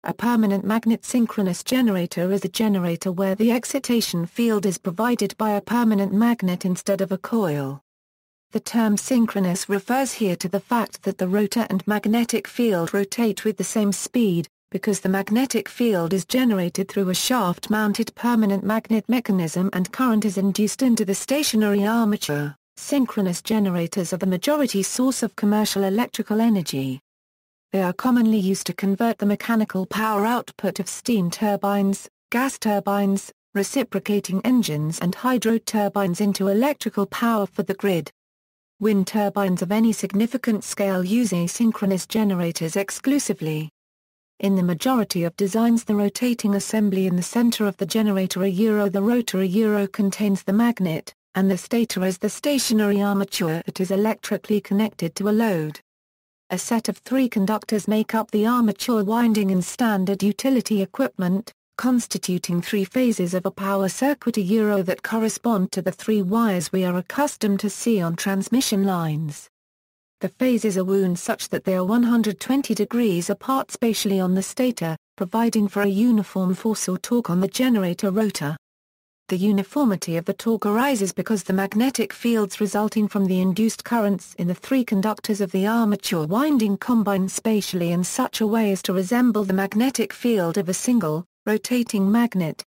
A permanent magnet synchronous generator is a generator where the excitation field is provided by a permanent magnet instead of a coil. The term synchronous refers here to the fact that the rotor and magnetic field rotate with the same speed, because the magnetic field is generated through a shaft-mounted permanent magnet mechanism and current is induced into the stationary armature. Synchronous generators are the majority source of commercial electrical energy. They are commonly used to convert the mechanical power output of steam turbines, gas turbines, reciprocating engines and hydro turbines into electrical power for the grid. Wind turbines of any significant scale use asynchronous generators exclusively. In the majority of designs, the rotating assembly in the center of the generator the rotor contains the magnet, and the stator is the stationary armature. It is electrically connected to a load. A set of 3 conductors make up the armature winding in standard utility equipment, constituting 3 phases of a power circuit that correspond to the 3 wires we are accustomed to see on transmission lines. The phases are wound such that they are 120 degrees apart spatially on the stator, providing for a uniform force or torque on the generator rotor. The uniformity of the torque arises because the magnetic fields resulting from the induced currents in the 3 conductors of the armature winding combine spatially in such a way as to resemble the magnetic field of a single, rotating magnet.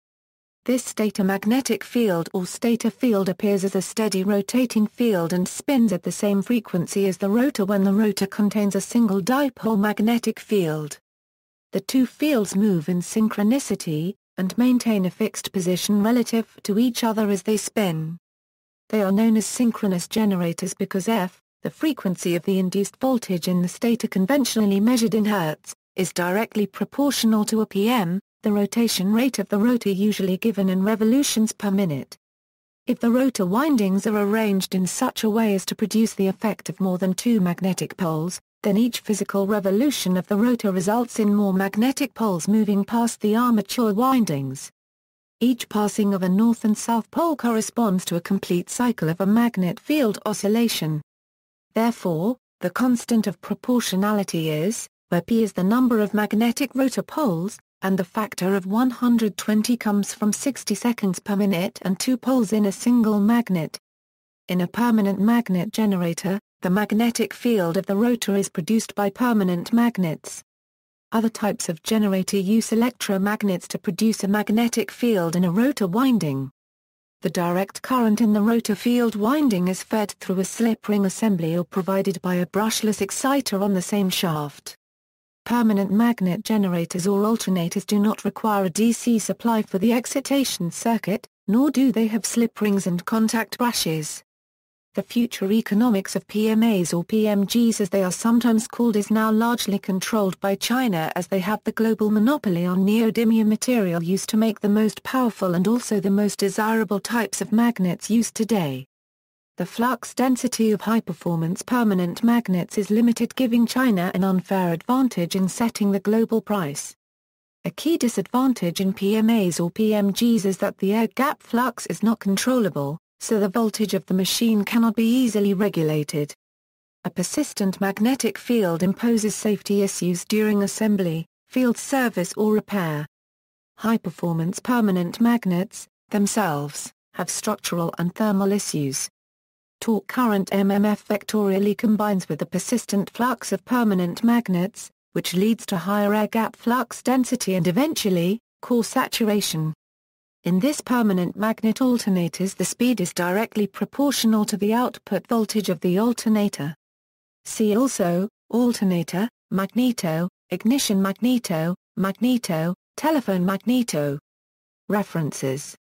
This stator magnetic field or stator field appears as a steady rotating field and spins at the same frequency as the rotor when the rotor contains a single dipole magnetic field. The 2 fields move in synchronicity, and maintain a fixed position relative to each other as they spin. They are known as synchronous generators because F, the frequency of the induced voltage in the stator conventionally measured in Hertz, is directly proportional to APM, the rotation rate of the rotor usually given in revolutions per minute. If the rotor windings are arranged in such a way as to produce the effect of more than 2 magnetic poles, then each physical revolution of the rotor results in more magnetic poles moving past the armature windings. Each passing of a north and south pole corresponds to a complete cycle of a magnet field oscillation. Therefore, the constant of proportionality is, where P is the number of magnetic rotor poles, and the factor of 120 comes from 60 seconds per minute and 2 poles in a single magnet. In a permanent magnet generator, the magnetic field of the rotor is produced by permanent magnets. Other types of generator use electromagnets to produce a magnetic field in a rotor winding. The direct current in the rotor field winding is fed through a slip ring assembly or provided by a brushless exciter on the same shaft. Permanent magnet generators or alternators do not require a DC supply for the excitation circuit, nor do they have slip rings and contact brushes. The future economics of PMAs or PMGs as they are sometimes called is now largely controlled by China as they have the global monopoly on neodymium material used to make the most powerful and also the most desirable types of magnets used today. The flux density of high-performance permanent magnets is limited, giving China an unfair advantage in setting the global price. A key disadvantage in PMAs or PMGs is that the air gap flux is not controllable, so the voltage of the machine cannot be easily regulated. A persistent magnetic field imposes safety issues during assembly, field service or repair. High-performance permanent magnets, themselves, have structural and thermal issues. Torque current MMF vectorially combines with the persistent flux of permanent magnets, which leads to higher air gap flux density and eventually, core saturation. In this permanent magnet alternators the speed is directly proportional to the output voltage of the alternator. See also, alternator, magneto, ignition magneto, magneto, telephone magneto. References